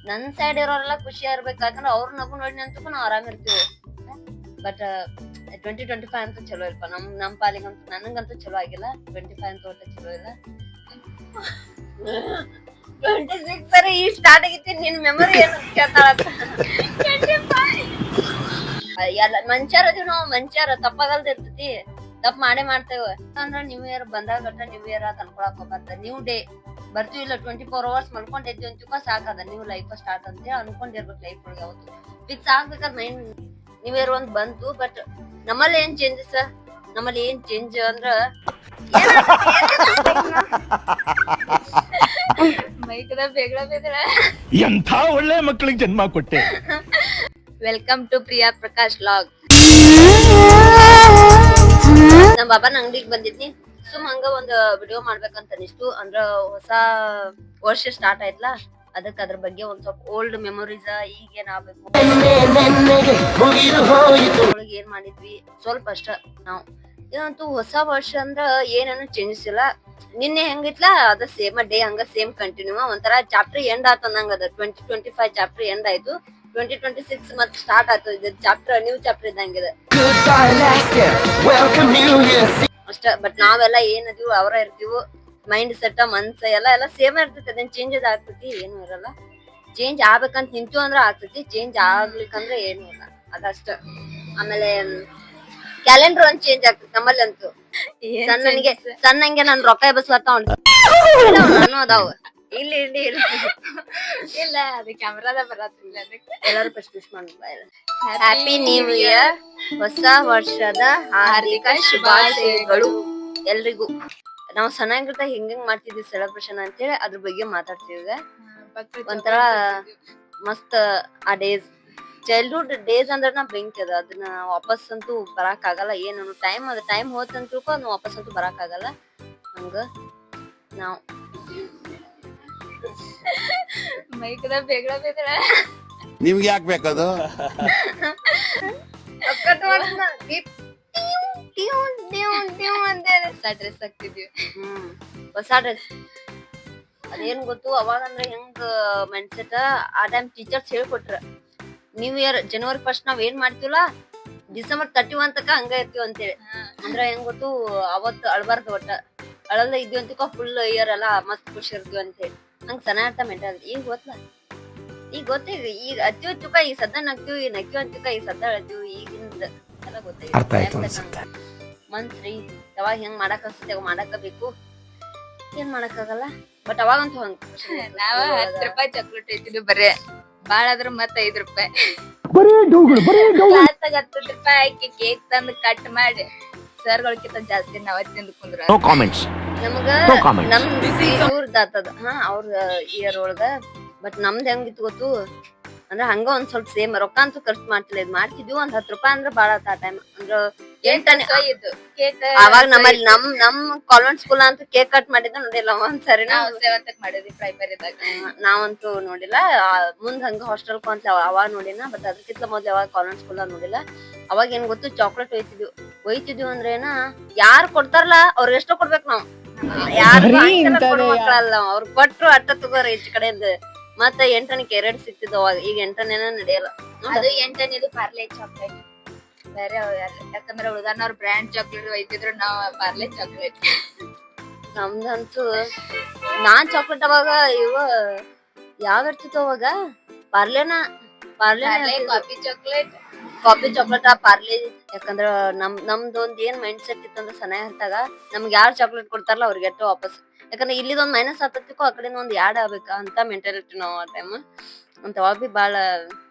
ನನ್ ಸೈಡ್ ಇರೋರೆಲ್ಲ ಖುಷಿ ಇರ್ಬೇಕು, ಯಾಕಂದ್ರೆ ಅವ್ರ ನಗು ನೋಡಿ ಅಂತೂ ನಾವ್ ಆರಾಮ್ ಇರ್ತೀವಿ. ಬಟ್ 2025 ಅಂತೂ ಚಲೋ ಇಲ್ಪ, ನಮ್ ಪಾಲಿಗಂತೂ ನನಗಂತೂ ಚಲೋ ಆಗಿಲ್ಲ. 25 ಅಂತೂ ಒಟ್ಟ ಚಲೋ ಇಲ್ಲ. 26 ಸರಿ ಈ ಸ್ಟಾರ್ಟ್ ಆಗೈತಿ, ನಿನ್ ಮೆಮೊರಿ ಏನು ಕೇಳ್ತಾಳ ಎಲ್ಲ ಮಂಚಾರ ಅದೀವಿ ನಾವು, ಮಂಚಾರ ತಪ್ಪಾಗಲ್ದ ಇರ್ತೈತಿ, ತಪ್ಪ ಮಾಡೇ ಮಾಡ್ತೇವ. ಅಂದ್ರ ನ್ಯೂ ಇಯರ್ ಬಂದಾಗ ಗಟ್ಟ ನ್ಯೂ ಇಯರ್ ಅನ್ಕೊಳಕ್ ಹೋಗ್ಬಾರ್ದ. ನ್ಯೂ ಡೇ ಬರ್ತೀವಿ ಇಲ್ಲ 24 hours ಮಲ್ಕೊಂಡಿದ್ವಿ ಅಂತಿಕ ಸಾಕದ ನ್ಯೂ ಲೈಫ್ ಸ್ಟಾರ್ಟ್ ಅಂತ ಅನ್ಕೊಂಡಿರ್ಬೇಕು ಲೈಫ್ ಒಳಗೆ. ಯಾವತ್ತು ಫಿಕ್ಸ್ ಆಗ್ಬೇಕಾದ್ ಮೈಂಡ್ ನ್ಯೂ ಇಯರ್ ಒಂದ್ ಬಂತು. ಬಟ್ ನಮ್ಮಲ್ಲಿ ಏನ್ ಚೇಂಜಸ್, ನಮ್ಮಲ್ಲಿ ಏನ್ ಚೇಂಜ್ ಅಂದ್ರ ಮೈಕದ ಬೇಗಡ ಬೇಗಡ ಎಂಥ ಒಳ್ಳೆ ಮಕ್ಕಳಿಗೆ ಜನ್ಮ ಕೊಟ್ಟೆ. Welcome to Priya Prakash vlog. ನಮ್ ಬಾಬಾನ ಅಂಗಡಿಗೆ ಬಂದಿದ್ನಿ, ಸುಮ್ ಹಂಗ ಒಂದ್ ವಿಡಿಯೋ ಮಾಡ್ಬೇಕಂತ ಅನಿಸ್ತು. ಅಂದ್ರ ಹೊಸ ವರ್ಷ ಸ್ಟಾರ್ಟ್ ಆಯ್ತಲ್ಲ, ಅದಕ್ಕೆ ಅದ್ರ ಬಗ್ಗೆ ಒಂದ್ ಸ್ವಲ್ಪ ಓಲ್ಡ್ ಮೆಮೊರೀಸ್, ಈಗ ಏನ್ ಆಗ್ಬೇಕು, ಒಳಗೆ ಏನ್ ಮಾಡಿದ್ವಿ ಸ್ವಲ್ಪ ಅಷ್ಟ. ನಾವ್ ಇದಂತೂ ಹೊಸ ವರ್ಷ ಅಂದ್ರ ಏನೇನು ಚೇಂಜಸ್ ಇಲ್ಲ. ನಿನ್ನೆ ಹೆಂಗಿತ್ಲ ಅದ ಸೇಮ್ ಡೇ ಹಂಗ ಸೇಮ್ ಕಂಟಿನ್ಯೂ. ಒಂಥರ ಚಾಪ್ಟರ್ ಎಂಡ್ ಆತ ಅಂದಂಗ ಅದ. 2025 ಚಾಪ್ಟರ್ ಎಂಡ್ ಆಯ್ತು, 2026 ಮತ್ ಸ್ಟಾರ್ಟ್ ಆಯ್ತು. ಇದು ಚಾಪ್ಟರ್ ನ್ಯೂ ಚಾಪ್ಟರ್ ಇದ್ದಂಗಿದೆ ಅಷ್ಟ. ಬಟ್ ನಾವೆಲ್ಲ ಏನದೀವಿ ಅವರ ಇರ್ತೀವಿ, ಮೈಂಡ್ ಸೆಟ್ ಮನ್ಸ ಎಲ್ಲ ಸೇಮ್ ಇರ್ತೈತಿ. ಅದೇನ್ ಚೇಂಜಸ್ ಆಗ್ತೈತಿ ಏನು ಇರಲ್ಲ. ಚೇಂಜ್ ಆಗ್ಬೇಕಂತ ನಿಂತು ಅಂದ್ರ ಆಗ್ತೈತಿ, ಚೇಂಜ್ ಆಗ್ಲಿಕ್ಕಂದ್ರ ಏನು ಇಲ್ಲ, ಅದಷ್ಟ. ಆಮೇಲೆ ಕ್ಯಾಲೆಂಡರ್ ಒಂದ್ ಚೇಂಜ್ ಆಗ್ತೈತಿ ನಮ್ಮಲ್ಲಿ ಅಂತೂ. ಸಣ್ಣಂಗೆ ನನ್ ರೊಕ್ಕ ಎಬಸ್ಲತ್ತ ನಾನು ಅದಾವ ಇಲ್ಲಿ ಇಲ್ಲಿ ಇಲ್ಲ, ಅದು ಕ್ಯಾಮ್ರಾದ ಬರತ್ತಿಲ್ಲ. ಎಲ್ಲರೂ ಫಸ್ಟ್ ವಿಶ್ ಮಾಡ್ಬೇಕು. ಹ್ಯಾಪಿ ನ್ಯೂ ಇಯರ್, ಹೊಸ ವರ್ಷದ ಹಾರ್ದಿಕ ಶುಭಾಶಯಗಳು ಎಲ್ರಿಗೂ. ನಾವು ಸಣ್ಣಗಿರ್ತ ಹಿಂಗ್ ಮಾಡ್ತಿದ್ವಿ ಸೆಲೆಬ್ರೇಷನ್ ಅಂತೇಳಿ ಅದ್ರ ಬಗ್ಗೆ ಮಾತಾಡ್ತೀವಿ. ಒಂಥರ ಮಸ್ತ್ ಆ ಡೇಸ್, ಚೈಲ್ಡ್ಹುಡ್ ಡೇಸ್ ಅಂದ್ರೆ ನಾ ಬೆಂಕಿ ಅದ. ಅದನ್ನ ವಾಪಸ್ ಅಂತೂ ಬರಾಕ್ ಆಗಲ್ಲ. ಏನು ಟೈಮ್ ಅದ, ಟೈಮ್ ಹೋತಂತ ಅದನ್ನ ವಾಪಸ್ ಅಂತೂ ಬರಾಕ್ ಆಗಲ್ಲ. ಹಂಗ ನಾವ್ ಮೈಕದ ಬೇಗಡ ಬೇಗಡ ನಿಮ್ಗೆ ಯಾಕೆ ಬೇಕದು? ಡ್ರೆಸ್ ಹಾಕ್ತಿದ್ವಿ. ಹೊಸ ಡ್ರೆಸ್ ಅದೇನ್ ಗೊತ್ತು ಅವಾಗ ಅಂದ್ರೆ ಹೆಂಗ್ ಮೈಂಡ್ ಸೆಟ್. ಆ ಟೈಮ್ ಟೀಚರ್ಸ್ ಹೇಳ್ಕೊಟ್ರ ನ್ಯೂ ಇಯರ್ ಜನವರಿ 1 ನಾವ್ ಏನ್ ಮಾಡ್ತೀವಲ್ಲ ಡಿಸೆಂಬರ್ 31 ತಕ ಹಂಗ ಇರ್ತೀವಿ ಅಂತೇಳಿ. ಅಂದ್ರ ಹೆಂಗ್ ಗೊತ್ತು ಅವತ್ ಅಳ್ಬಾರ್ದು, ಒಟ್ಟ ಅಳಲ್ಲ ಇದ್ವಿ ಅಂತಿಕೋ ಫುಲ್ ಇಯರ್ ಎಲ್ಲಾ ಮಸ್ತ್ ಖುಷಿ ಇರ್ತೀವಿ ಅಂತೇಳಿ. ಹಂಗ ಸಣ್ಣ ಅರ್ಥ ಮೆಂಟಲ್. ಈಗ ಗೊತ್ತಲ್ಲ, ಈಗ ಗೊತ್ತೀಗ, ಈಗ ಅತ್ತೀವಿ ತುಕ ಈಗ ಸದ್ದ ನಗ್ತೀವಿ, ನಗ್ತೀವಿ ಅಂತಿಕ ಈಗ ಸದ್ದ ಅಳ್ತೀವಿ. ಈಗಿಂದ ಎಲ್ಲ ಗೊತ್ತಾಗ ಮನ್ಸ್ರಿ ಯಾವಾಗ ಹೆಂಗ್ ಮಾಡಕ್ ಅನ್ಸುತ್ತೆ ಅವಾಗ ಮಾಡಕ ಬೇಕು, ಏನ್ ಮಾಡಕ್ ಆಗಲ್ಲ. ಬಟ್ ಅವಾಗಂತೂ ಹಂಗ ನಾವ 10 ರೂಪಾಯಿ ಚಾಕ್ಲೇಟ್ ಐತಿದ್ವಿ ಬರೇ, ಬಾಳ ಆದ್ರ ಮತ್ತ 5 ರೂಪಾಯಿ ಲಾಸ್ಟಾಗ 10 ರೂಪಾಯಿ ಹಾಕಿ ಕೇಕ್ ತಂದು ಕಟ್ ಮಾಡಿ ಸರ್ಗಳಕ್ಕಿಂತ ಜಾಸ್ತಿ ನಾವ ತಿಂದು ಕುಂದ್ರ. ನಮಗ ನಮ್ದು ಇವ್ರದ್ ಆತದ ಅವ್ರ ಇಯರ್ ಒಳಗ. ಬಟ್ ನಮ್ದ್ ಹೆಂಗಿತ್ತು ಗೊತ್ತು ಅಂದ್ರ ಹಂಗ ಒಂದ್ ಸ್ವಲ್ಪ ಸೇಮ್ ರೊಕ್ಕ ಅಂತೂ ಖರ್ಚು ಮಾಡ್ತಿಲ್ಲ. ಇದ್ ಮಾಡ್ತಿದ್ವಿ ಒಂದ್ 10 ರೂಪಾಯಿ ಅಂದ್ರ ಬಾಳ ಆತ. ಆ ಟೈಮ್ ಅಂದ್ರ ಕೇಕ್ ಅವಾಗ ನಮ್ಮಲ್ಲಿ ನಮ್ ಕಾನ್ವೆಂಟ್ ಸ್ಕೂಲ್ ಅಂತೂ ಕೇಕ್ ಕಟ್ ಮಾಡಿದ್ದ ನೋಡಿಲ್ಲ ಒಂದ್ಸರಿ. ನಾವು 7th ಮಾಡಿದ್ವಿ ಪ್ರೈಮರಿದಾಗ. ನಾವಂತೂ ನೋಡಿಲ್ಲ. ಮುಂದ್ ಹಂಗ ಹಾಸ್ಟೆಲ್ ಅಂತ ಅವಾಗ ನೋಡಿನ. ಬಟ್ ಅದಕ್ಕಿಂತ ಮೊದ್ಲು ಯಾವಾಗ ಕಾನ್ವೆಂಟ್ ಸ್ಕೂಲ್ ನೋಡಿಲ್ಲ. ಅವಾಗ ಏನ್ ಗೊತ್ತು ಚಾಕ್ಲೇಟ್ ಒಯ್ತಿದ್ವಿ ಅಂದ್ರೆ ಏನ ಯಾರು ಕೊಡ್ತಾರಲ್ಲ ಅವ್ರಿಗೆ ಎಷ್ಟೋ ಕೊಡ್ಬೇಕು ನಾವ್. ಯಾರು ಮಕ್ಕಳಲ್ಲ ಅವ್ರು ಕೊಟ್ರು ಅಟ್ಟ ತಗೋರ ಈಚ ಕಡೆಯಿಂದ. ಮತ್ತ 8 2 ಸಿಕ್ತಿದ್ವು ಅವಾಗ. ಈಗ 8 ನಡೆಯಲ್ಲ. ಅದು 8 ಪಾರ್ಲೆ ಚಾಕ್ಲೇಟ್ ಬೇರೆ. ಯಾಕಂದ್ರೆ ಉಳ್ದಾನವ್ರ ಬ್ರ್ಯಾಂಡ್ ಚಾಕ್ಲೇಟ್ ಒಯ್ತಿದ್ರು, ನಾವ್ ಪಾರ್ಲೆ ಚಾಕ್ಲೇಟ್. ನಮ್ದಂತೂ ನಾನ್ ಚಾಕ್ಲೇಟ್ ಅವಾಗ ಇವ ಯಾವ ಇರ್ತಿತ್ತು ಅವಾಗ ಪಾರ್ಲೆ ಕಾಫಿ ಚಾಕ್ಲೇಟ್ ಆ ಪಾರ್ಲೆ. ಯಾಕಂದ್ರ ನಮ್ದೊಂದ್ ಏನ್ ಮೈಂಡ್ ಸೆಟ್ ಇತ್ತಂದ್ರ ಸಣ್ಣ ಹಂತಾಗ ನಮ್ಗೆ ಯಾರ್ ಚಾಕ್ಲೇಟ್ ಕೊಡ್ತಾರಲ್ಲ ಅವ್ರಿಗೆ ಎಷ್ಟೋ ವಾಪಸ್. ಯಾಕಂದ್ರೆ ಇಲ್ಲಿದೊಂದ್ ಮೈನಸ್ ಆತತಿಕೋ ಆ ಕಡೆ ಒಂದ್ ಯಾಡ್ ಆಗ್ಬೇಕ ಅಂತ ಮೆಂಟಾಲಿಟಿ ನಾವ್ ಆ ಟೈಮ್ ಅಂತ. ಅವಾಗ ಬಿ ಬಾಳ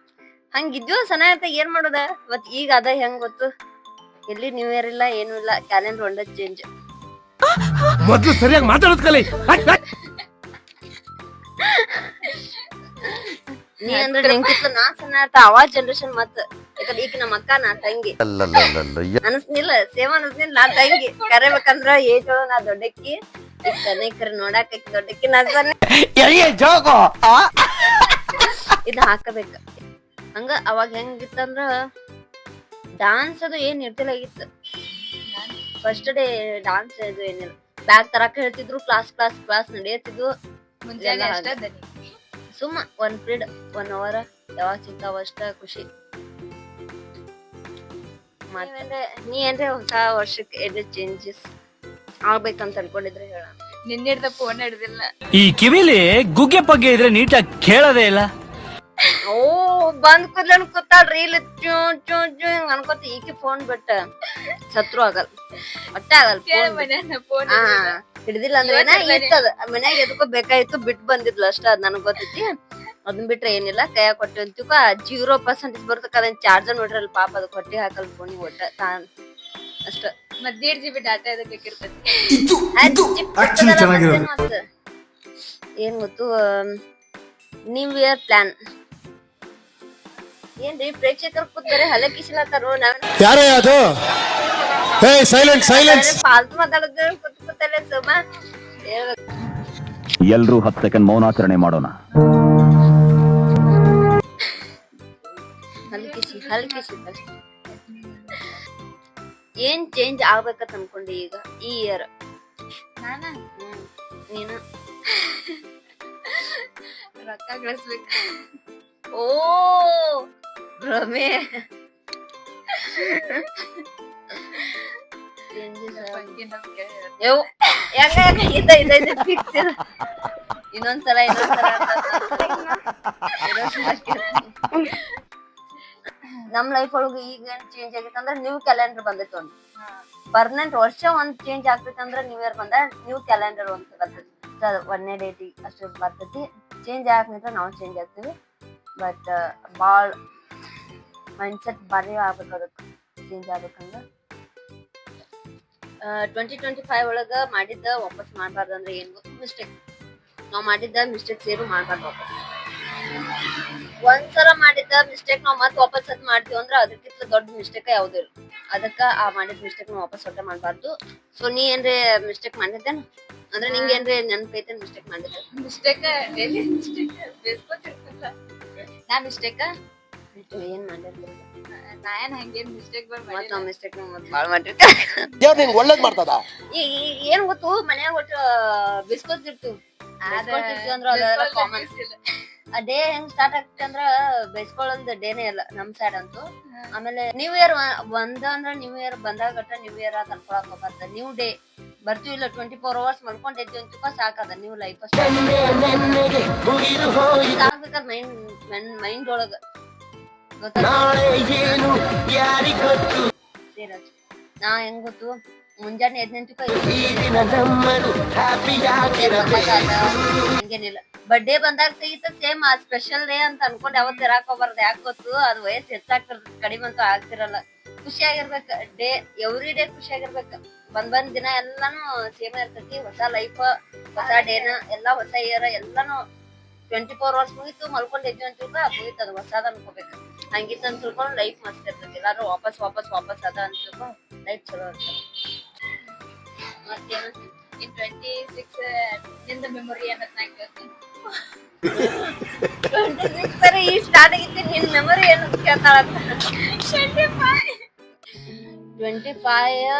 ಹಂಗಿದ್ವು ಸಣ್ಣ ಇರ್ತಾಗ. ಏನ್ ಮಾಡೋದ ಮತ್ ಈಗ ಅದ ಹೆಂಗ್ ಗೊತ್ತು, ಎಲ್ಲಿ ನ್ಯೂ ಇಯರ್ ಇಲ್ಲ ಏನು ಇಲ್ಲ, ಕ್ಯಾಲೆಂಡರ್ ಒಂದ ಚೇಂಜ್. ಮೊದ್ಲು ಸರಿಯಾಗಿ ಮಾತಾಡೋದ್ ಕಲಿ. ನೀ ಅಂದ್ರೆ ನೆಂಕಿತ್ತು ನಾ ಸಣ್ಣ ಇರ್ತ ಅವಾಗ ಜನರೇಷನ್. ಮತ್ ಯಾಕಂದ್ರೆ ಈಗ ನಮ್ಮ ಅಕ್ಕ ನಾ ತಂಗಿ ಅನಸ್ನಿಲ್ಲ, ಸೇಮ್ ಅನಸ್ನಿಲ್ಲ. ನಾ ತಂಗಿ ಕರಿಬೇಕಂದ್ರ ಏಜ್ ನಾ ದೊಡ್ಡಕ್ಕಿ, ಈಗ ಸಣ್ಣಕರ ನೋಡಾಕ ದೊಡ್ಡಕ್ಕಿ ನಾ ಸಣ್ಣ. ಇದ್ ಹಾಕಬೇಕ ಹಂಗ. ಅವಾಗ ಹೆಂಗಿತ್ತಂದ್ರ ಡಾನ್ಸ್ ಅದು ಏನ್ ಇರ್ತಿಲ್ಲ ಆಗಿತ್ತು. ಫಸ್ಟ್ ಡೇ ಡಾನ್ಸ್ ಅದು ಏನಿಲ್ಲ. ಬ್ಯಾಗ್ ತರಾಕ ಹೇಳ್ತಿದ್ರು, ಕ್ಲಾಸ್ ನಡೆಯತ್ತಿದ್ವು. ಮುಂಜಾನೆ ಅಷ್ಟ ದನಿ ಸುಮ್ಮ ಒಂದ್ ಪೀರಿಯಡ್ 1 hour ಯಾವಾಗ ಸಿಗ್ತಾವ ಅಷ್ಟ ಖುಷಿ. ಮತ್ತೆ ನೀ ಏನ್ರೆ ಹೊಸ ವರ್ಷಕ್ಕೆ ಎಲ್ಲಿ ಚೇಂಜಸ್ ಆಗ್ಬೇಕಂತ ಅನ್ಕೊಂಡಿದ್ರೆ ಹೇಳ. ನಿನ್ನೆ ಹಿಡ್ದ ಫೋನ್ ಹಿಡ್ದಿಲ್ಲ. ಈ ಕಿವಿಲಿ ಗುಗ್ಗೆ ಪಗ್ಗೆ ಇದ್ರೆ ನೀಟಾಗಿ ಕೇಳೋದೇ ಇಲ್ಲ. ಓ ಬಂದ್ ಕೂದ್ಲನ್ ಕೂತಾಳ್ರಿ ಇಲ್ಲಿ ಚೂ ಚೂ ಚೂ ಹಿಂಗ್ ಅನ್ಕೋತ ಈಕಿ ಫೋನ್ ಬಿಟ್ಟ ಸತ್ರು ಆಗಲ್ಲ ಒಟ್ಟೆ ಆಗಲ್ಲ. ಫೋನ್ ಹಿಡ್ದಿಲ್ಲ ಅಂದ್ರೆ ಏನ ಇರ್ತದ ಮನ್ಯಾಗ ಎದಕ್ಕೋ ಬೇಕಾಯ್ತು ಬಿಟ್ಟು ಬಂದಿದ್ಲು ಅಷ್ಟ ಅದ್ ನನಗ್ ಗೊತ್ತೈತಿ. ಅದನ್ ಬಿಟ್ರೆ ಏನಿಲ್ಲ ಕೈಯಾಗ ಕೊಟ್ಟೆ ಅಂತಿಕ 0% ಬರ್ತಕ್ಕ ಅದನ್ನ ಚಾರ್ಜರ್ ನೋಡ್ರಲ್ಲ ಪಾಪ ಅದ್ ಕೊಟ್ಟಿ ಹಾಕಲ್ ಫೋನಿಗೆ ಒಟ್ಟ ತಾನ್ ಅಷ್ಟ. ಮತ್ 1.5 GB ಡಾಟಾ ಇದಕ್ಕೆ ಬೇಕಿರ್ತೈತಿ. ಏನ್ ಗೊತ್ತು ನ್ಯೂ ಇಯರ್ ಪ್ಲಾನ್ ಏನ್ರಿ ಪ್ರೇಕ್ಷಕರು ಕೂತಾರೆ ಹಲೆ ಕಿಸಿಲತ್ತಾರು ಯಾರೇ ಅದು ಸೈಲೆನ್ಸ್ ಫಾಲ್ತು ಮಾತಾಡಿದ್ರೆ ಕೂತ್ಕೊತಾರೆ ಸುಮ್ಮ. ಎಲ್ರೂ 10 ಸೆಕೆಂಡ್ ಮೌನಾಚರಣೆ ಮಾಡೋಣ. ಹಲ್ಕಿಸಿ ಏನ್ ಚೇಂಜ್ ಆಗ್ಬೇಕಂತ ಅನ್ಕೊಂಡಿ ಈಗ ಈ ಇಯರ್? ನಾನ ನೀನು ರೊಕ್ಕ ಗಳಿಸ್ಬೇಕು. ಓ ಭ್ರಮೆ ಇನ್ನೊಂದ್ಸಲ ನಮ್ ಲೈಫ್ ಒಳಗ ಈಗ ಏನ್ ಚೇಂಜ್ ಆಗೈತೆ ಅಂದ್ರೆ ನ್ಯೂ ಕ್ಯಾಲೆಂಡರ್ ಬಂದೈತಿ. ಒಂದು ಪರ್ಮನೆಂಟ್ ವರ್ಷ ಒಂದ್ ಚೇಂಜ್ ಆಗ್ತೈತಿ ಅಂದ್ರ ನ್ಯೂ ಇಯರ್ ಬಂದ ನ್ಯೂ ಕ್ಯಾಲೆಂಡರ್ ಒಂದ್ ಬರ್ತೈತಿ. 1ನೇ ಡೇಟ್ ಅಷ್ಟು ಬರ್ತೈತಿ. ಚೇಂಜ್ ಆಗಂತ ನಾವು ಚೇಂಜ್ ಆಗ್ತೀವಿ. ಬಟ್ ಬಾಳ್ ಮೈಂಡ್ಸೆಟ್ ಬಾರಿ ಆಗ್ಬೇಕು ಅದಕ್ಕೆ ಚೇಂಜ್ ಆಗ್ಬೇಕಂದ್ರ. 2025 ಒಳಗ ಮಾಡಿದ್ದ ವಾಪಸ್ ಮಾಡ್ಬಾರ್ದು ಅಂದ್ರೆ ಏನ್ ಗೊತ್ತು? ಮಿಸ್ಟೇಕ್. ನಾವ್ ಮಾಡಿದ್ದ ಮಿಸ್ಟೇಕ್ಸ್ ಏನು ಮಾಡ್ಬಾರ್ದು ವಾಪಸ್. ಒಂದ್ಸಲ ಮಾಡಿದ್ದ ಮಿಸ್ಟೇಕ್ ನಾವ್ ಮತ್ ವಾಪಸ್ ಅದ್ ಮಾಡ್ತೀವಿ ಅಂದ್ರ ಅದಕ್ಕಿಂತ ದೊಡ್ಡ ಮಿಸ್ಟೇಕ್ ಯಾವ್ದು ಇಲ್ಲ. ಅದಕ್ಕ ಆ ಮಾಡಿದ ಮಿಸ್ಟೇಕ್ ವಾಪಸ್ ಒಟ್ಟ ಮಾಡ್ಬಾರ್ದು. ಸೊ ನೀ ಏನ್ರೆ ಮಿಸ್ಟೇಕ್ ಮಾಡಿದ್ದೇನ ಅಂದ್ರೆ ನಿಂಗೆ ಏನ್ರೆ ನೆನಪೈತೆ ಮಿಸ್ಟೇಕ್ ಮಾಡಿದ್ದೆ? ಮಿಸ್ಟೇಕ್ ಡೈಲಿ ಮಿಸ್ಟೇಕ್ ಬೇಸ್ಕೊತಿರ್ತಲ್ಲ. ನಾ ಮಿಸ್ಟೇಕ್ ಏನ್ ಮಾಡಿರ್ತೀವಿ ನಾ ಏನ್ ಹಂಗೇನ್ ಮಿಸ್ಟೇಕ್ ಮತ್ ನಾವ್ ಮಿಸ್ಟೇಕ್ ಬಾಳ್ ಮಾಡಿರ್ತೀವಿ. ದೇವ್ರ ನಿಂಗೆ ಒಳ್ಳೇದ್ ಮಾಡ್ತದ. ಏನ್ ಗೊತ್ತು ಮನ್ಯಾಗ ಒಟ್ಟು ಬಿಸ್ಕೊತಿರ್ತೀವಿ. ಬಿಸ್ಕೊತಿರ್ತೀವಿ ಅಂದ್ರ ಅದೆಲ್ಲ ಕಾಮನ್. ಆ ಡೇ ಹೆಂಗ್ ಸ್ಟಾರ್ಟ್ ಆಗ್ತೈತಿ ಅಂದ್ರ ಬೈಸ್ಕೊಳ್ಳೋದ್ ಡೇನೇ ಇಲ್ಲ ನಮ್ ಸೈಡ್ ಅಂತೂ. ಆಮೇಲೆ ನ್ಯೂ ಇಯರ್ ಬಂದ ಅಂದ್ರ ನ್ಯೂ ಇಯರ್ ಬಂದಾಗ ನ್ಯೂ ಇಯರ್ ಕಲ್ಕೊಳಕ್ ಹೋಗ್ಬಾರ್ದ. ನ್ಯೂ ಡೇ ಬರ್ತೀವಿ ಇಲ್ಲ 24 hours ಮಲ್ಕೊಂಡಿರ್ತೀವಿ ಅಂತ ಸಾಕದ ನ್ಯೂ ಲೈಫ್ ಆಗ್ಬೇಕಾದ ಮೈಂಡ್ ಒಳಗ ನಾ ಹೆಂಗ್ ಗೊತ್ತು ಮುಂಜಾನೆ ಎದ್ನೆಂತಿಕ ಹಂಗೇನಿಲ್ಲ. ಬರ್ಡೇ ಬಂದಾಗ ಸಹಿತ ಸೇಮ್ ಸ್ಪೆಷಲ್ ಡೇ ಅಂತ ಅನ್ಕೊಂಡ್ ಯಾವತ್ ಇರಾಕ್ ಹೋಗ್ಬಾರ್ದು. ಯಾಕೆ ಗೊತ್ತು ಅದು ವಯಸ್ಸು ಹೆಚ್ಚಾಗ್ತಿರ್ತದ ಕಡಿಮೆ ಅಂತೂ ಆಗ್ತಿರಲ್ಲ. ಖುಷಿಯಾಗಿರ್ಬೇಕ ಡೇ ಎವ್ರಿ ಡೇ ಖುಷಿಯಾಗಿರ್ಬೇಕ. ಬಂದ್ ದಿನ ಎಲ್ಲಾನು ಸೇಮ್ ಇರ್ತೈತಿ. ಹೊಸ ಲೈಫ್ ಹೊಸ ಡೇನ ಎಲ್ಲಾ ಹೊಸ ಇಯರ್ ಎಲ್ಲಾನು 24 hours ಮುಗಿತು ಮಲ್ಕೊಂಡಿದ್ವಿ ಅಂತ ಮುಗಿತ ಅದು ಹೊಸದ ಅನ್ಕೋಬೇಕು. ಹಂಗಿತ್ತ ಅಂತ ತಿಳ್ಕೊಂಡು ಲೈಫ್ ಮಸ್ತ್ ಇರ್ತೈತಿ. ಎಲ್ಲಾರು ವಾಪಸ್ ಅದ ಅಂತ ತಿಳ್ಕೊಂಡು ಲೈಫ್ ಚಲೋ ಇರ್ತದೆ. ಮತ್ತೇನು ಇನ್ 26 ನಿಂದ ಮೆಮೊರಿ ಅನ್ನತ್ ನಾ ಕೇಳ್ತೀನಿ. 26 ಈ ಸ್ಟಾರ್ಟ್ ಆಗಿತ್ತು ನಿನ್ ಮೆಮೊರಿ ಏನು ಕೇಳ್ತಾಳಂತ. 25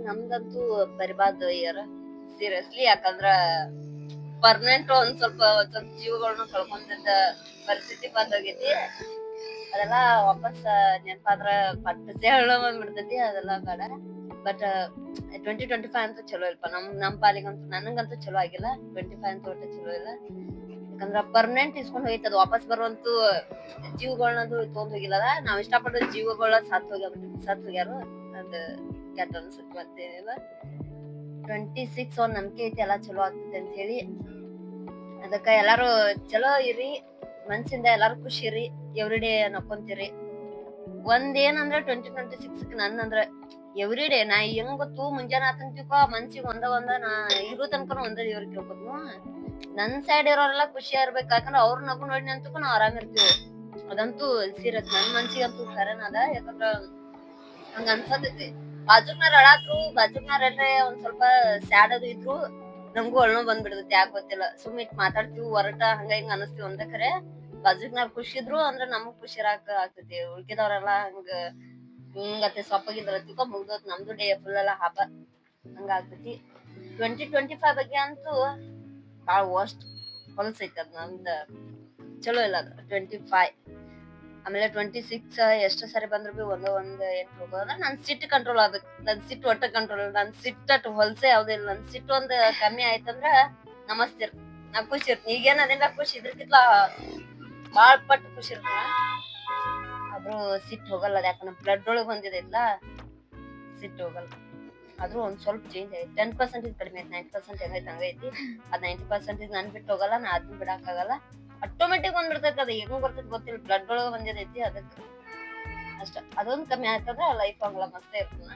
ನಮ್ದಂತೂ ಬರಿಬಾರ್ದು ಇಯರ್ ಸೀರಿಯಸ್ಲಿ. ಯಾಕಂದ್ರ ಪರ್ಮನೆಂಟ್ ಒಂದ್ ಸ್ವಲ್ಪ ಜೀವಗಳನ್ನ ಕಳ್ಕೊಂಡ ಪರಿಸ್ಥಿತಿ ಬಂದೋಗೈತಿ. ಅದೆಲ್ಲ ವಾಪಸ್ ನೆನಪಾದ್ರ ಪಟ್ಟಸೆ ಹೇಳೋ ಬಂದ್ಬಿಡ್ತೈತಿ. ಅದೆಲ್ಲ ಬೇಡ. ಬಟ್ 2025 ಅಂತೂ ಚಲೋ ಇಲ್ಪ ನಮ್ ಪಾಲಿಗಂತೂ. ನನಗಂತೂ ಚಲೋ ಆಗಿಲ್ಲ 25 ಅಂತೂ ಒಟ್ಟು ಚಲೋ ಇಲ್ಲ. ಯಾಕಂದ್ರ ಪರ್ಮನೆಂಟ್ ಇಸ್ಕೊಂಡ್ ಹೋಗಿತ್ತದ ವಾಪಸ್ ಬರುವಂತೂ ಜೀವಗಳನ್ನದು ತೊಗೊಂಡ್ ಹೋಗಿಲ್ಲದ. ನಾವ್ ಇಷ್ಟಪಟ್ಟ ಜೀವಗಳ ಸತ್ ಹೋಗ್ಯಾರು. ಅದ್ ಕೆಟ್ಟ ಅನ್ಸುತ್ತೆ ಮತ್ತೇನಿಲ್ಲ. 26 ಒಂದ್ ನಂಬಿಕೆ ಐತಿ ಎಲ್ಲಾ ಚಲೋ ಆಗ್ತೈತಿ ಅಂತ ಹೇಳಿ. ಅದಕ್ಕ ಎಲ್ಲಾರು ಚಲೋ ಇರಿ, ಮನ್ಸಿಂದ ಎಲ್ಲಾರು ಖುಷಿ ಇರಿ, ಎವ್ರಿ ಡೇ ನಕ್ಕೊಂತೀರಿ. ಒಂದೇನಂದ್ರ 2026 ನನ್ನಂದ್ರ ಎವ್ರಿ ಡೇ ನಾ ಹೆಂಗ್ ಗೊತ್ತು ಮುಂಜಾನೆ ಆತಂತಿಕೋ ಮನ್ಸಿಗೆ ಒಂದ ನಾ ಇರೋ ತನಕ ಒಂದ ದೇವ್ರ ಕೇಳ್ಬೋದು. ನನ್ ಸೈಡ್ ಇರೋರೆಲ್ಲ ಖುಷಿ ಇರ್ಬೇಕು. ಯಾಕಂದ್ರ ಅವ್ರ ನಗು ನೋಡಿ ಅಂತೂ ನಾವ್ ಆರಾಮ್ ಇರ್ತೀವಿ. ಅದಂತೂ ಸೀರಿಯಸ್ ನನ್ ಮನ್ಸಿಗಂತೂ ಖರೇನದ. ಯಾಕಂದ್ರ ಹಂಗ ಅನ್ಸತೈತಿ. ಬಾಜುಕ್ನಾರ ಅಳಾತ್ರು ಬಾಜುಕ್ನಾರ ಎಲ್ರೆ ಒಂದ್ ಸ್ವಲ್ಪ ಸ್ಯಾಡ್ ಅದು ಇದ್ರು ನಮ್ಗೂ ಅಳ್ನೋ ಬಂದ್ಬಿಡ್ತೈತಿ. ಯಾಕೆ ಗೊತ್ತಿಲ್ಲ. ಸುಮ್ಮಿಟ್ ಮಾತಾಡ್ತಿವಿ ಹೊರಟ ಹಂಗ ಹಿಂಗ ಅನಸ್ತೀವಿ ಒಂದ ಕರೆ. ಬಾಜುಕ್ನಾರ್ ಖುಷಿ ಇದ್ರು ಅಂದ್ರ ನಮಗ್ ಖುಷಿ ಇರಾಕ ಆಗ್ತೈತಿ. ಉಳ್ಕಿದವ್ರೆಲ್ಲಾ ಹಿಂಗತ್ತೆ ಸೊಪ್ಪಗಿದ್ರ ತಿಳ್ಕೊ ಮುಗ್ದೋತ್ ನಮ್ದು ಡೇ ಫುಲ್ ಎಲ್ಲ ಹಬ್ಬ ಹಂಗ ಆಗ್ತೈತಿ. 2025 ಬಗ್ಗೆ ಅಂತೂ ಬಾಳ ವರ್ಸ್ಟ್ ಹೊಲ್ಸೈತಿ ಅದ್ ನಮ್ದ ಚಲೋ ಇಲ್ಲ ಅದು 25. ಆಮೇಲೆ 26 ಎಷ್ಟು ಸರಿ ಬಂದ್ರು ಬಿ ಒಂದ್ ಏನ್ ಹೋಗೋದ್ರ ನನ್ ಸಿಟ್ಟು ಕಂಟ್ರೋಲ್ ಆಗ್ಬೇಕು. ನನ್ ಸಿಟ್ಟು ಒಟ್ಟ ಕಂಟ್ರೋಲ್, ನನ್ ಸಿಟ್ಟು ಹೊಲ್ಸೆ ಯಾವ್ದಿಲ್ಲ. ನನ್ ಸಿಟ್ಟು ಒಂದ್ ಕಮ್ಮಿ ಆಯ್ತಂದ್ರ ನಮಸ್ತಿರ್, ನಾ ಖುಷಿ ಇರ್ತೀನಿ. ಈಗೇನ್ ಅದೇನ ಖುಷಿ ಇದ್ರಕ್ಕಿಂತ ಬಾಳ್ ಪಟ್ಟು ಖುಷಿ ಇರ್ತಾನ. ಆದ್ರೂ ಸಿಟ್ಟು ಹೋಗಲ್ಲ, ಅದ ಯಾಕಂದ್ರೆ ಬ್ಲಡ್ ಒಳಗ್ ಬಂದಿದೈತ್ಲ, ಸಿಟ್ಟು ಹೋಗಲ್ಲ. ಆದ್ರೂ ಒಂದ್ ಸ್ವಲ್ಪ ಚೇಂಜ್ ಐತಿ. 10% ಕಡಿಮೆ ಐತಿ, 90% ಹೆಂಗೈತಿ ಹಂಗೈತಿ. ಅದ್ 90% ನನ್ ಬಿಟ್ಟು ಹೋಗಲ್ಲ, ನಾ ಅದನ್ನ ಬಿಡಾಕ್ ಆಗಲ್ಲ. ಆಟೋಮೆಟಿಕ್ ಬಂದ್ಬಿಡ್ತೈತಿ, ಅದ ಹೆಂಗ್ ಬರ್ತೈತಿ ಗೊತ್ತಿಲ್ಲ, ಬ್ಲಡ್ ಒಳಗ ಬಂದಿದೈತಿ ಅದಕ್ಕ ಅಷ್ಟ. ಅದೊಂದ್ ಕಮ್ಮಿ ಆಯ್ತಂದ್ರ ಲೈಫ್ ಆಗಲ್ಲ, ಮಸ್ತ್ ಇರ್ತಾನ.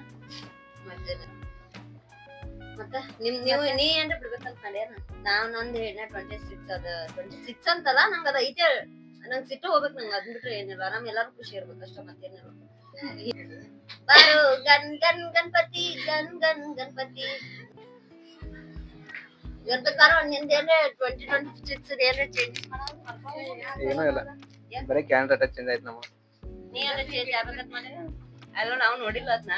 ಮತ್ತ ನೀ ಏನ್ರ ಬಿಡ್ಬೇಕಂತ ಮಾಡ್ಯಾನ. ನಾವ್ ನಂದ್ ಹೇಳ 26 ಅದ 26 ಅಂತಲ್ಲ, ನಂಗ ಅದ ಐತೆ. ನಂಗ್ ಸಿಟ್ಟು ಹೋಗ್ಬೇಕು, ನಂಗ ಅದನ್ ಬಿಟ್ರೆ ಏನಿಲ್ಲ. ಆರಾಮ್ ಎಲ್ಲಾರು ಖುಷಿ ಇರ್ಬೇಕು ಅಷ್ಟ, ಮತ್ತೇನಿಲ್ಲ. ಬಾರು ಗನ್ ಗನ್ ಗಣಪತಿ, ಗನ್ ಗನ್ ಗಣಪತಿ ಬಾರೋ. ನಿಂದೇನೆ 2026 ಏನ್ರ ಚೇಂಜಸ್ ಏನೂ ಇಲ್ಲ, ಬರೀ ಕ್ಯಾಲೆಂಡರ್ ಚೇಂಜ್ ಆಯ್ತು ನಮ್ಮ. ನೀ ಏನ್ರ ಚೇಂಜ್ ಆಗ್ಬೇಕಂತ ಮಾಡಿರ? ಅಲ್ಲ ನಾವ್ ನೋಡಿಲ್ಲ ಅದ್ನ.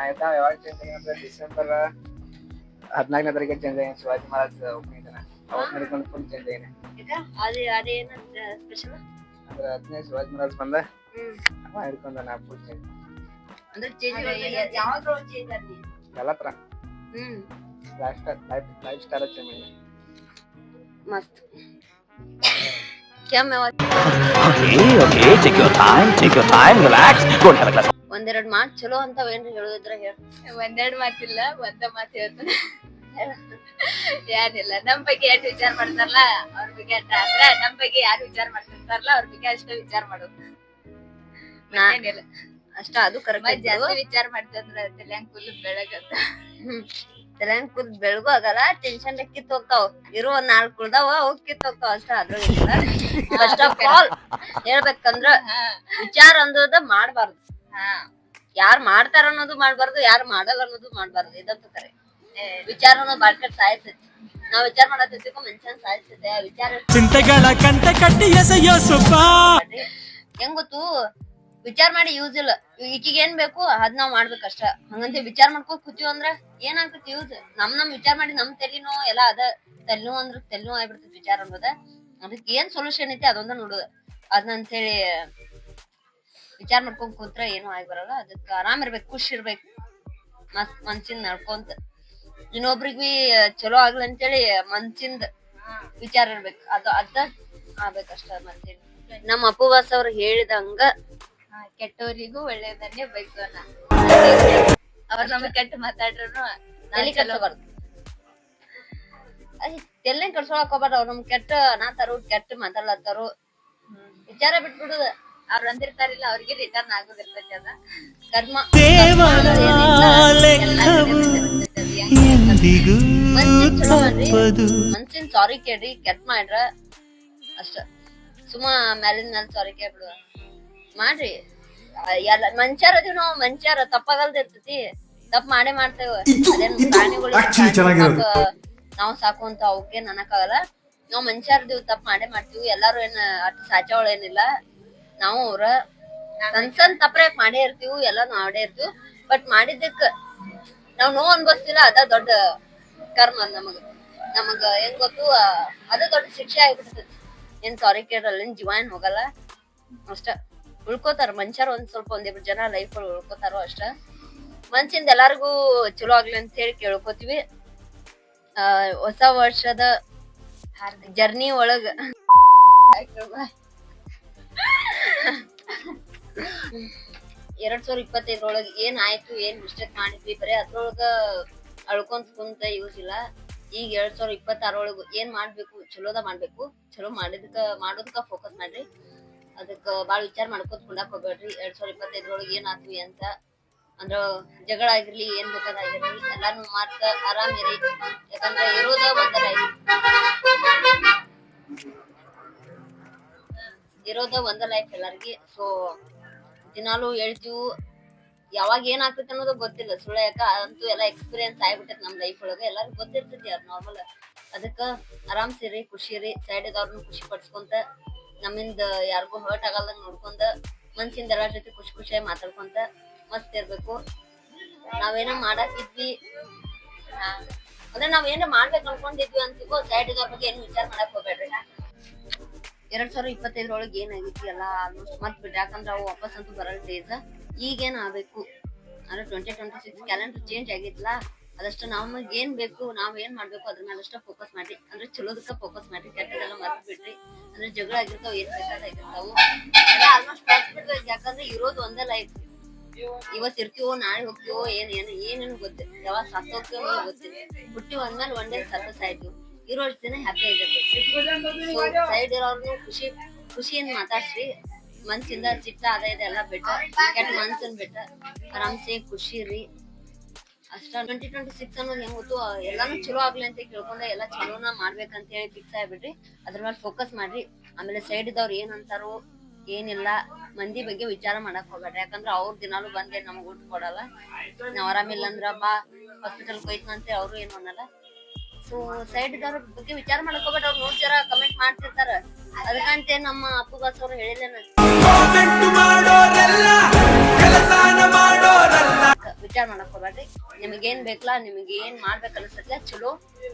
ಆಯ್ತಾ ಯಾವಾಗ ಚೇಂಜ್ ಆಗ್ಯಾನ? ಡಿಸೆಂಬರ್ 14ನೇ ತಾರೀಕಿಗೆ ಚೇಂಜ್ ಆಗ್ಯಾನ. ಶಿವಾಜಿ ಮಹಾರಾಜ್ ಓಪನಿಂಗ್ ದಿನ ಅವತ್ತು ನಡ್ಕೊಂಡು ಫುಲ್ ಚೇಂಜ್ ಆಗ್ಯಾನ. ಅದೇನ ಸ್ಪೆಷಲ್ ಅಂದ್ರೆ 15 ಶಿವಾಜಿ ಮಹಾರಾಜ್ ಬಂದ ಅವ ಹಿಡ್ಕೊಂಡ ನಾ ಫುಲ್ ಚೇಂಜ್. ಅಂದ್ರೆ ಚೇಂಜ್ ಯಾವ್ದ್ರ ಚೇಂಜ್ ಆದ್ನಿ ಎಲ್ಲ ತರ ಲೈಫ್ ಸ್ಟೈಲ್ ಚೇಂಜ್ ಆಗ್ಯಾನ. ಮಸ್ತ್. ಕೆಮ್ಮ ಒಂದೆರಡ್ ಮಾತ್ ಚಲೋ ಅಂತಾವ ಏನ್ರಿ ಹೇಳುದಿದ್ರ ಹೇಳ. ಒಂದೆರಡ್ ಮಾತಿಲ್ಲ, ಒಂದ ಮಾತು ಹೇಳ್ತಾನೆ. ಏನಿಲ್ಲ, ನಮ್ ಬಗ್ಗೆ ಎಷ್ಟು ವಿಚಾರ ಮಾಡ್ತಾರಲ್ಲ ಅವ್ರ ಬಗ್ಗೆ ಅಷ್ಟ, ಆದ್ರ ನಮ್ ಬಗ್ಗೆ ಯಾರು ವಿಚಾರ ಮಾಡ್ತಿರ್ತಾರಲ್ಲ ಅವ್ರ ಬಗ್ಗೆ ಅಷ್ಟ ವಿಚಾರ ಮಾಡೋದು. ಏನಿಲ್ಲ ಅಷ್ಟ. ಅದು ಕರೆಕ್ಟ್. ಜಾಸ್ತಿ ವಿಚಾರ ಮಾಡ್ತಂದ್ರ ತಲ್ಯಾಂಗ್ ಫುಲ್ ಬೆಳಗತ್ತ. ತಲೆನ್ ಕೂದ್ ಬೆಳಗು ಆಗಲ್ಲ, ಟೆನ್ಷನ್ ಕಿತ್ ಹೋಗ್ತಾವ್. ಇರೋ ಒಂದ್ 4 ಕುಳ್ದಾವ ಹೋಗ್ ಕಿತ್ ಹೋಗ್ತಾವ ಅಷ್ಟ. ಅದ್ರೊಳಗಿಲ್ಲ. ಫಸ್ಟ್ ಆಫ್ ಆಲ್ ಹೇಳ್ಬೇಕಂದ್ರ ವಿಚಾರ ಅನ್ನೋದ ಮಾಡ್ಬಾರ್ದು. ಯಾರ್ ಮಾಡ್ತಾರ ಅನ್ನೋದು ಮಾಡ್ಬಾರ್ದು, ಯಾರು ಮಾಡಲ್ಲ ಅನ್ನೋದು ಮಾಡ್ಬಾರ್ದು. ಇದಂತೂ ಕರೆ. ವಿಚಾರ ಅನ್ನೋದು ಬಾಳ್ಕಟ್ ಸಾಯಿಸ್ತೈತಿ. ನಾವ್ ವಿಚಾರ ಮಾಡತ್ತಿದ್ದಕ್ಕೂ ಮನುಷ್ಯನ್ ಸಾಯಿಸ್ತೈತೆ. ವಿಚಾರ ಚಿಂತೆಗಳ ಕಂಟ ಕಟ್ಟಿ ಎಸೆಯೋ ಸುಖ. ಹೆಂಗ್ ಗೊತ್ತು, ವಿಚಾರ ಮಾಡಿ ಯೂಸ್ ಇಲ್ಲ. ಈಕಿಗೆ ಏನ್ ಬೇಕು ಅದ್ ನಾವ್ ಮಾಡ್ಬೇಕಷ್ಟ. ಹಂಗಂತ ವಿಚಾರ ಮಾಡ್ಕೊ ಕೂತೀವ್ ಅಂದ್ರ ಏನಾಗ್ತೈತಿ ಯೂಸ್? ನಮ್ ವಿಚಾರ ಮಾಡಿ ನಮ್ ತಲಿನೋ ಎಲ್ಲಾ ಅದ. ತಲೆನೋ ಅಂದ್ರ ತಲೆನೋ ಆಗ್ಬಿಡ್ತೈತಿ ವಿಚಾರ ಅನ್ನೋದ. ಅದಕ್ಕೆ ಏನ್ ಸೊಲ್ಯೂಷನ್ ಐತಿ ಅದೊಂದ ನೋಡುದ. ಅದನ್ನಂತ ಹೇಳಿ ವಿಚಾರ ಮಾಡ್ಕೊಂಡ್ ಕೂತ್ರ ಏನು ಆಗಿ ಬರಲ್ಲ. ಅದಕ್ಕ ಆರಾಮ್ ಇರ್ಬೇಕು, ಖುಷಿ ಇರ್ಬೇಕು, ಮಸ್ತ್ ಮನ್ಸಿಂದ ನಡ್ಕೊಂತ. ಇನ್ನೊಬ್ರಿಗ್ ಬಿ ಚಲೋ ಆಗ್ಲಿ ಅಂತೇಳಿ ಮನ್ಸಿಂದ ವಿಚಾರ ಇರ್ಬೇಕು. ಅದ ಆಗ್ಬೇಕಷ್ಟ. ಮತ್ತೆ ನಮ್ಮ ಅಪ್ಪು ಬಾಸ್ ಅವ್ರು ಹೇಳಿದಂಗ ಕೆಟ್ಟವರಿಗೂ ಒಳ್ಳೆಯದನ್ನೇ ಬಯಸೋಣ. ಅವ್ರ ನಮಗ್ ಕೆಟ್ಟ ಮಾತಾಡ್ರು ತಲೆ ಕೆಡ್ಸೋಬಾರ್ದು. ತಲೆ ಕೆಡ್ಸೋಳಕ್ ಹೋಗ್ಬಾರ್ದು. ಅವ್ರ ನಮ್ ಕೆಟ್ಟ ನಾತಾರು, ಕೆಟ್ಟ ಮಾತಾಡ್ಲತ್ತಾರು, ವಿಚಾರ ಬಿಟ್ಬಿಡುದ. ಅವ್ರ ಅಂದಿರ್ತಾರಿಲ್ಲ ಅವ್ರಿಗೆ ರಿಟರ್ನ್ ಆಗೋದಿರ್ತೈತಿ. ಅದ ಕರ್ಮ. ಮನ್ಸಿನ್ ಸಾರಿ ಕೇಳ್ರಿ, ಕೆಟ್ಟ ಮಾಡ್ರ ಅಷ್ಟ. ಸುಮ್ಮ ಮ್ಯಾಲಿನ ಮ್ಯಾಲ ಸಾರಿ ಕೇಳ್ಬಿಡುವ ಮಾಡ್ರಿ. ಎಲ್ಲ ಮನುಷ್ಯರ ಅದೀವಿ ನಾವು, ಮನುಷ್ಯರ ತಪ್ಪಾಗಲ್ದ ಇರ್ತೈತಿ. ತಪ್ಪ ಮಾಡೇ ಮಾಡ್ತೇವ. ಅದೇನ್ ಪ್ರಾಣಿಗಳು ನಾವ್ ಸಾಕುವಂತ ಅವಕ್ಕೆ ನನಕಾಗಲ್ಲ. ನಾವ್ ಮನುಷ್ಯರ್ದೀವ್, ತಪ್ಪ ಮಾಡೇ ಮಾಡ್ತೀವಿ. ಎಲ್ಲಾರು ಏನ್ ಅಟ್ ಸಾಚವಳ ಏನಿಲ್ಲ. ನಾವು ಅವ್ರ ಸಣ್ಣ ತಪ್ಪ ಮಾಡೇ ಇರ್ತೀವಿ, ಎಲ್ಲಾ ಮಾಡೇ ಇರ್ತೀವಿ. ಬಟ್ ಮಾಡಿದ್ದಕ್ಕ ನಾವ್ ನೋವು ಅನ್ಭವಿಸ್ತಿಲ್ಲ, ಅದ ದೊಡ್ಡ ಕರ್ಮ. ನಮಗ ಹೆಂಗ್ ಗೊತ್ತು, ಅದ ದೊಡ್ಡ ಶಿಕ್ಷೆ ಆಗ್ಬಿಡ್ತೈತಿ. ಏನ್ ಸಾರಿ ಕೇಳಲ್ಲ, ಏನ್ ಜೀವ ಏನ್ ಹೋಗಲ್ಲ ಅಷ್ಟ. ಉಳ್ಕೋತಾರ ಮನುಷ್ಯರ್ ಒಂದಿಬ್ರು ಜನ ಲೈಫ್ ಒಳಗ ಉಳ್ಕೋತಾರೋ ಅಷ್ಟ. ಮನ್ಸಿಂದ ಎಲ್ಲಾರ್ಗು ಚಲೋ ಆಗ್ಲಿ ಅಂತ ಹೇಳಿ ಕೇಳ್ಕೊತೀವಿ. ಹೊಸ ವರ್ಷದ ಜರ್ನಿ ಒಳಗ 2025 ಒಳಗ ಏನ್ ಆಯ್ತು, ಏನ್ ಮಿಸ್ಟೇಕ್ ಮಾಡಿದ್ವಿ, ಬರೀ ಅದ್ರೊಳಗ ಅಳ್ಕೊಂತ ಕುಂತ ಯೂಸ್ ಇಲ್ಲ. ಈಗ 2026 ಒಳಗ ಏನ್ ಮಾಡ್ಬೇಕು, ಚಲೋದ ಮಾಡ್ಬೇಕು. ಚಲೋ ಮಾಡೋದಕ್ಕ ಫೋಕಸ್ ಮಾಡ್ರಿ. ಅದಕ್ಕ ಬಾಳ ವಿಚಾರ ಮಾಡ್ಕೊತ ಕುಂಡಾಕ್ ಹೋಗ್ಬೇಡ್ರಿ. 2025 ಒಳಗ ಏನ್ ಆತ್ವಿ ಅಂತ. ಅಂದ್ರ ಜಗಳ ಆಗಿರ್ಲಿ, ಏನ್ ಬೇಕಾದಾಗಿರ್ಲಿ, ಎಲ್ಲಾನು ಮಾತ ಆರಾಮ್ ಇರಿ. ಯಾಕಂದ್ರ ಇರೋದ ಒಂದ ಲೈಫ್, ಇರೋದ ಒಂದ ಲೈಫ್ ಎಲ್ಲಾರ್ಗಿ. ಸೊ ದಿನಾಲು ಹೇಳ್ತೀವಿ, ಯಾವಾಗ ಏನ್ ಆಗ್ತೈತಿ ಅನ್ನೋದು ಗೊತ್ತಿಲ್ಲ. ಸುಳ್ಳ ಯಾಕ ಅಂತೂ ಎಲ್ಲಾ ಎಕ್ಸ್ಪೀರಿಯನ್ಸ್ ಆಗ್ಬಿಟ್ಟೈತಿ ನಮ್ ಲೈಫ್ ಒಳಗ. ಎಲ್ಲಾರ್ಗು ಗೊತ್ತಿರ್ತೈತಿ ಅದ್ ನಾರ್ಮಲ್. ಅದಕ್ಕ ಆರಾಮ್ಸಿರಿ, ಖುಷಿರಿ. ಸೈಡ್ ಇದ್ದವ್ರನ್ನ ಖುಷಿ ಪಡ್ಸ್ಕೊಂತ, ನಮ್ಮಿಂದ ಯಾರಿಗೂ ಹರ್ಟ್ ಆಗಲ್ದಂಗ ನೋಡ್ಕೊಂತ, ಮನ್ಸಿಂದ ಎಲ್ಲಾರ್ ಜೊತೆ ಖುಷಿಯಾಗಿ ಮಾತಾಡ್ಕೊಂತ ಮಸ್ತ್ ಇರ್ಬೇಕು. ನಾವೇನ ಮಾಡಾಕಿದ್ವಿ ಅಂದ್ರೆ ನಾವೇನ ಮಾಡ್ಬೇಕು ಅನ್ಕೊಂಡಿದ್ವಿ ಅಂತಿಗೋ, ಸೈಡ್ ಇದ್ದವ್ರ ಬಗ್ಗೆ ಏನು ವಿಚಾರ ಮಾಡಕ್ ಹೋಗ್ಬೇಡ್ರಿ. 2025 ಏನಾಗೈತಿ ಎಲ್ಲ ಆಲ್ಮೋಸ್ಟ್ ಮತ್ ಬಿಟ್ಟು, ಯಾಕಂದ್ರ ಅವು ವಾಪಸ್ ಅಂತೂ ಬರಲ್ ಡೇಸ್. ಈಗೇನ್ ಆಗ್ಬೇಕು ಅಂದ್ರೆ 2026 ಕ್ಯಾಲೆಂಡರ್ ಚೇಂಜ್ ಆಗೈತ್ಲಾ, ಅದಷ್ಟು ನಮಗ್ ಏನ್ ಬೇಕು, ನಾವ್ ಏನ್ ಮಾಡ್ಬೇಕು ಅದ್ರ ಮೇಲೆ ಅಷ್ಟ ಫೋಕಸ್ ಮಾಡ್ರಿ. ಅಂದ್ರೆ ಚಲೋದಕ್ಕ ಫೋಕಸ್ ಮಾಡ್ರಿ, ಕೆಟ್ಟದೆಲ್ಲ ಮರ್ತ್ ಬಿಡ್ರಿ. ಅಂದ್ರೆ ಜಗಳ ಆಗಿರ್ತಾವ, ಏನ್ ಬೇಕಾದಾಗಿರ್ತಾವು ಎಲ್ಲ ಆಲ್ಮೋಸ್ಟ್ ಮರ್ತ್ ಬಿಡ್ಬೇಕು. ಯಾಕಂದ್ರೆ ಇರೋದು ಒಂದೇ ಲೈಫ್. ಇವತ್ ಇರ್ತೀವೋ ನಾಳೆ ಹೋಗ್ತೀವೋ ಏನೇನು ಗೊತ್ತಿಲ್ಲ, ಯಾವಾಗ ಸತ್ತ ಹೋಗ್ತೀವೋ ಗೊತ್ತಿಲ್ಲ. ಹುಟ್ಟಿ ಒಂದ್ಮೇಲೆ ಒಂದೇ ಸತ್ತ ಸಾಯ್ತೀವಿ. ಇರೋಷ್ಟು ದಿನ ಹ್ಯಾಪಿ ಆಗಿರ್ತೈತಿ. ಸೊ ಸೈಡ್ ಇರೋರ್ನು ಖುಷಿಯಿಂದ ಮಾತಾಡ್ಸ್ರಿ. ಮನ್ಸಿಂದ ಚಿಟ್ಟ ಅದ ಇದೆಲ್ಲ ಬಿಟ್ಟ, ಕೆಟ್ಟ ಮನ್ಸನ್ ಬಿಟ್ಟ ಆರಾಮ್ಸೆ ಖುಷಿ ರೀ ಅಷ್ಟ. 2026 ಅನ್ನೋದು ಹೆಂಗ್ ಗೊತ್ತು, ಎಲ್ಲಾನು ಚಲೋ ಆಗ್ಲಿ ಅಂತ ಕೇಳ್ಕೊಂಡ ಎಲ್ಲ ಚಲೋನ ಮಾಡ್ಬೇಕಂತ ಹೇಳಿ ಫಿಕ್ಸ್ ಆಗ್ಬಿಡ್ರಿ. ಅದ್ರ ಮೇಲೆ ಫೋಕಸ್ ಮಾಡ್ರಿ. ಆಮೇಲೆ ಸೈಡ್ ಇದ್ದವ್ರು ಏನ್ ಅಂತಾರೋ ಏನಿಲ್ಲ, ಮಂದಿ ಬಗ್ಗೆ ವಿಚಾರ ಮಾಡಕ್ ಹೋಗ್ಬೇಡ್ರಿ. ಯಾಕಂದ್ರ ಅವ್ರ ದಿನಾಲು ಬಂದೇ ನಮಗ್ ಊಟ ಕೊಡಲ್ಲ. ನಾವ್ ಆರಾಮಿಲ್ಲ ಅಂದ್ರ ಬಾ ಹಾಸ್ಪಿಟಲ್ ಹೋಯ್ತು ಅಂತ ಅವ್ರು ಏನು ಅನ್ನಲ್ಲ. ಸೊ ಸೈಡ್ ಇದ್ದವ್ರ ಬಗ್ಗೆ ವಿಚಾರ ಮಾಡಕ್ ಹೋಗ್ಬೇಡ್ರಿ. ಅವ್ರು ನೋಡ್ತಾರ, ಕಮೆಂಟ್ ಮಾಡ್ತಿರ್ತಾರ. ಅದಕ್ಕಂತೆ ನಮ್ಮ ಅಪ್ಪು ಬಾಸ್ ಅವ್ರು ಹೇಳಿದ್ದೇನೆ, ವಿಚಾರ ಮಾಡಕ್ ಹೋಗ್ಬೇಡ್ರಿ. ನಿಮಗೇನ್ ಬೇಕಲ್ಲ, ನಿಮಗ್ ಏನ್ ಮಾಡ್ಬೇಕು ಅನ್ಸತ್ಲ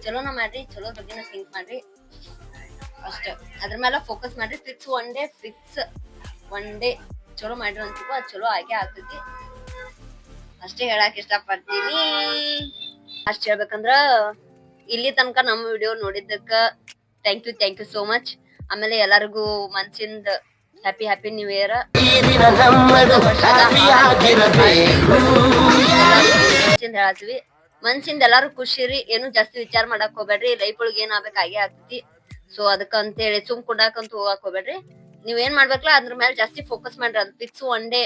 ಚಲೋನ ಮಾಡ್ರಿ. ಚಲೋ ಬಗ್ಗೆನ ಥಿಂಕ್ ಮಾಡ್ರಿ ಅಷ್ಟ. ಅದ್ರ ಮೇಲೆ ಫೋಕಸ್ ಮಾಡ್ರಿ. ಫಿಕ್ಸ್ ಒನ್ ಡೇ ಚಲೋ ಮಾಡ್ರಿ ಅಂತಿಕೋ, ಅದ್ ಚಲೋ ಆಗಿ ಆಗ್ತೈತಿ ಅಷ್ಟೇ ಹೇಳಕ್ ಇಷ್ಟ ಪಡ್ತೀನಿ. ಅಷ್ಟ್ ಹೇಳ್ಬೇಕಂದ್ರ ಇಲ್ಲಿ ತನಕ ನಮ್ಮ ವಿಡಿಯೋ ನೋಡಿದ್ದಕ್ಕ ಥ್ಯಾಂಕ್ ಯು ಸೋ ಮಚ್. ಆಮೇಲೆ ಎಲ್ಲರಿಗೂ ಮನ್ಸಿಂದ ಹ್ಯಾಪಿ ನ್ಯೂ ಇಯರ್. ಹೇಳತ್ತೀವಿ, ಮನ್ಸಿಂದ ಎಲ್ಲಾರು ಖುಷಿರಿ. ಏನು ಜಾಸ್ತಿ ವಿಚಾರ ಮಾಡಕ್ ಹೋಗ್ಬೇಡ್ರಿ. ಲೈಫ್ ಒಳಗ್ ಏನ್ ಆಗ್ಬೇಕು ಆಗೇ ಆಗ್ತೈತಿ. ಸೊ ಅದಕ್ಕಂತ ಹೇಳಿ ಸುಮ್ ಕುಡಾಕಂತ ಹೋಗಕ್ ಹೋಗ್ಬೇಡ್ರಿ. ನೀವ್ ಏನ್ ಮಾಡ್ಬೇಕಲ್ಲ ಅದ್ರ ಮೇಲೆ ಜಾಸ್ತಿ ಫೋಕಸ್ ಮಾಡ್ರಿ. ಅದು ಫಿಕ್ಸ್ ಒನ್ ಡೇ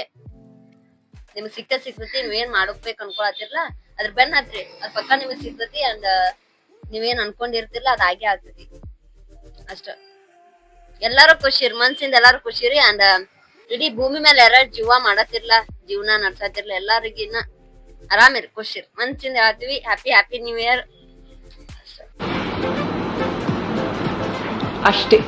ನಿಮ್ಗ್ ಸಿಗ್ತೈತಿ. ನೀವೇನ್ ಮಾಡ್ಬೇಕ್ ಅನ್ಕೊಳತಿರ್ಲ ಅದ್ರ ಬೆನ್ ಹತ್ರಿ, ಅದ್ ಪಕ್ಕ ನಿಮಗ್ ಸಿಗ್ತೈತಿ. ಅಂಡ್ ನೀವೇನ್ ಅನ್ಕೊಂಡಿರ್ತಿರ್ಲ ಅದ್ ಆಗೇ ಆಗ್ತೈತಿ ಅಷ್ಟ. ಎಲ್ಲಾರು ಖುಷಿರಿ, ಮನ್ಸಿಂದ ಎಲ್ಲಾರು ಖುಷಿರಿ. ಅಂಡ್ ಇಡೀ ಭೂಮಿ ಮೇಲೆ ಯಾರು ಜೀವ ಮಾಡತಿರ್ಲ, ಜೀವನ ನಡ್ಸತಿರ್ಲ, ಎಲ್ಲರಿಗಿನ್ನ ಆರಾಮಿರಿ, ಖುಷಿರಿ. ಮನ್ಸಿಂದ ಹೇಳ್ತೀವಿ ಹ್ಯಾಪಿ ನ್ಯೂ ಇಯರ್ ಅಷ್ಟೇ.